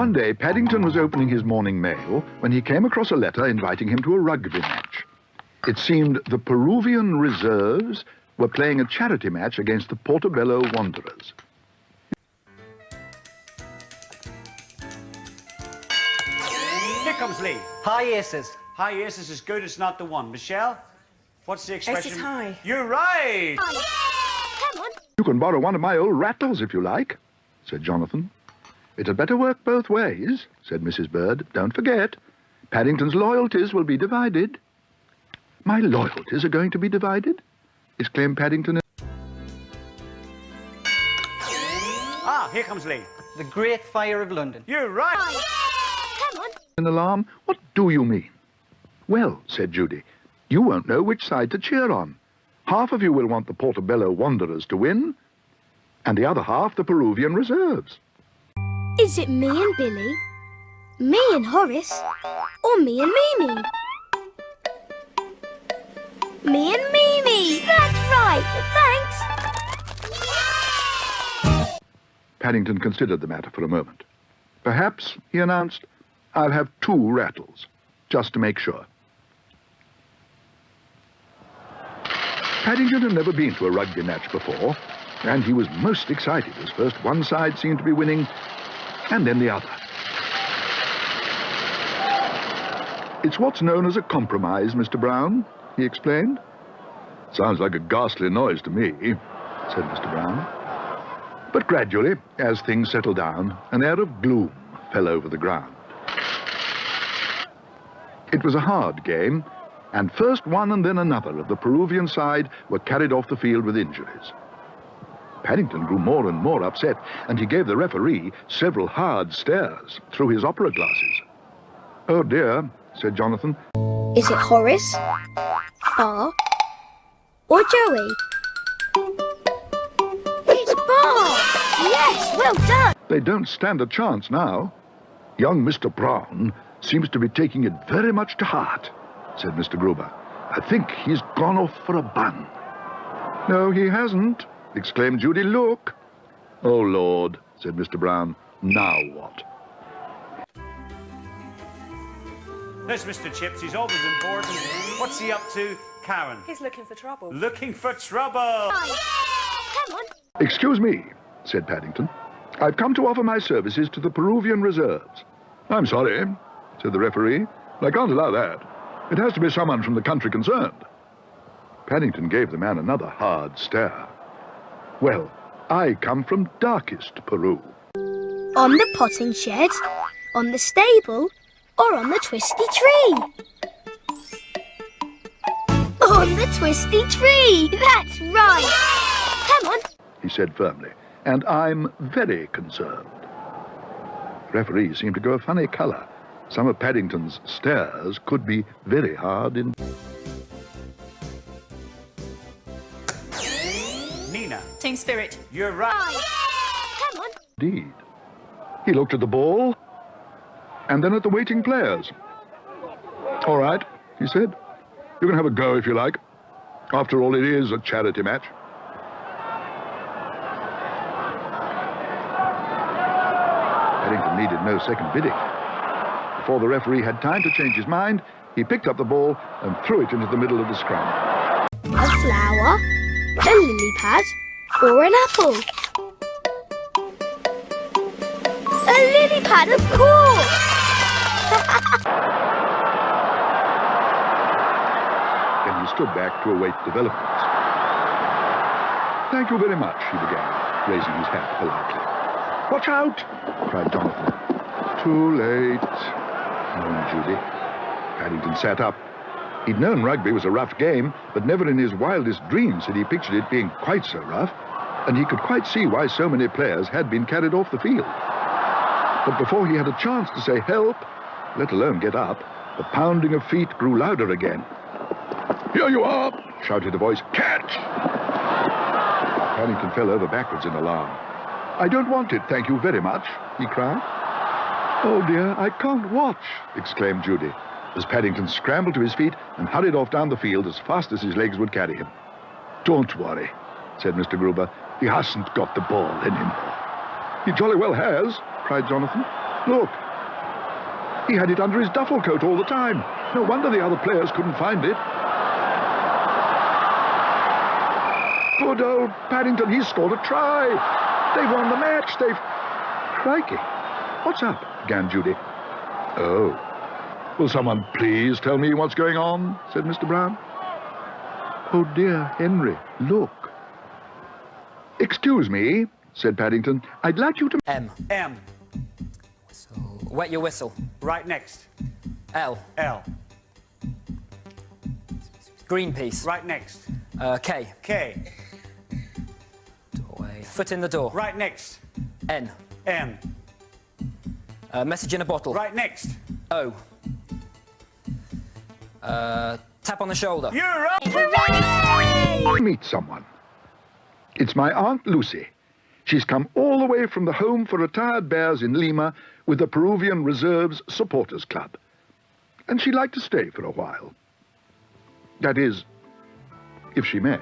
One day, Paddington was opening his morning mail when he came across a letter inviting him to a rugby match. It seemed the Peruvian Reserves were playing a charity match against the Portobello Wanderers. Here comes Lee. Hi, Aces. Hi, yes, this is good. It's not the one. Michelle, what's the expression? Aces high. You're right. Hi. Come on. You can borrow one of my old rattles if you like, said Jonathan. It had better work both ways, said Mrs. Bird. Don't forget, Paddington's loyalties will be divided. My loyalties are going to be divided? Exclaimed Paddington. Ah, here comes Lee. The Great Fire of London. You're right. Hi. Come on. In alarm. What do you mean? Well, said Judy, you won't know which side to cheer on. Half of you will want the Portobello Wanderers to win, and the other half the Peruvian Reserves. Is it me and Billy, me and Horace, or me and Mimi? Me and Mimi! That's right! Thanks! Paddington considered the matter for a moment. Perhaps, he announced, I'll have 2 rattles, just to make sure. Paddington had never been to a rugby match before, and he was most excited as first one side seemed to be winning, and then the other. It's what's known as a compromise, Mr. Brown, he explained. Sounds like a ghastly noise to me, said Mr. Brown. But gradually, as things settled down, an air of gloom fell over the ground. It was a hard game, and first one and then another of the Peruvian side were carried off the field with injuries. Paddington grew more and more upset, and he gave the referee several hard stares through his opera glasses. Oh dear, said Jonathan. Is it Horace, Bar, or Joey? It's Bar! Yes, well done! They don't stand a chance now. Young Mr. Brown seems to be taking it very much to heart, said Mr. Gruber. I think he's gone off for a bun. No, he hasn't, exclaimed Judy. Look. Oh, Lord, said Mr. Brown. Now what? There's Mr. Chips. He's always important. What's he up to? Karen. He's looking for trouble. Looking for trouble. Come on. Excuse me, said Paddington. I've come to offer my services to the Peruvian Reserves. I'm sorry, said the referee. I can't allow that. It has to be someone from the country concerned. Paddington gave the man another hard stare. Well, I come from darkest Peru. On the potting shed, on the stable, or on the twisty tree? On the twisty tree! That's right! Come on. He said firmly, and I'm very concerned. The referee seemed to go a funny colour. Some of Paddington's stares could be very hard in... Nina. Team spirit. You're right. Come on. Indeed. He looked at the ball, and then at the waiting players. All right, he said. You can have a go if you like. After all, it is a charity match. Paddington needed no second bidding. Before the referee had time to change his mind, he picked up the ball and threw it into the middle of the scrum. A flower, a lily pad, or an apple? A lily pad, of course! Then he stood back to await developments. Thank you very much, he began, raising his hat politely. Watch out! Cried Jonathan. Too late, moaned Judy. Paddington sat up. He'd known rugby was a rough game, but never in his wildest dreams had he pictured it being quite so rough, and he could quite see why so many players had been carried off the field. But before he had a chance to say help, let alone get up, the pounding of feet grew louder again. Here you are, shouted a voice. Catch! Paddington fell over backwards in alarm. I don't want it, thank you very much, he cried. Oh dear, I can't watch, exclaimed Judy, as Paddington scrambled to his feet and hurried off down the field as fast as his legs would carry him. Don't worry, said Mr. Gruber. He hasn't got the ball anymore. He jolly well has, cried Jonathan. Look. He had it under his duffel coat all the time. No wonder the other players couldn't find it. Good old Paddington, he's scored a try. They've won the match. Crikey. What's up? Began Judy. Oh. Will someone please tell me what's going on? Said Mr. Brown. Oh, dear Henry, look. Excuse me, said Paddington. I'd like you to... M. M. So, wet your whistle. Right next. L. L. Greenpeace. Right next. K. K. Doorway. Foot in the door. Right next. N. N. Message in a bottle. Right next. O. Tap on the shoulder. You're right. meet someone. It's my Aunt Lucy. She's come all the way from the Home for Retired Bears in Lima with the Peruvian Reserves Supporters Club. And she'd like to stay for a while. That is, if she may.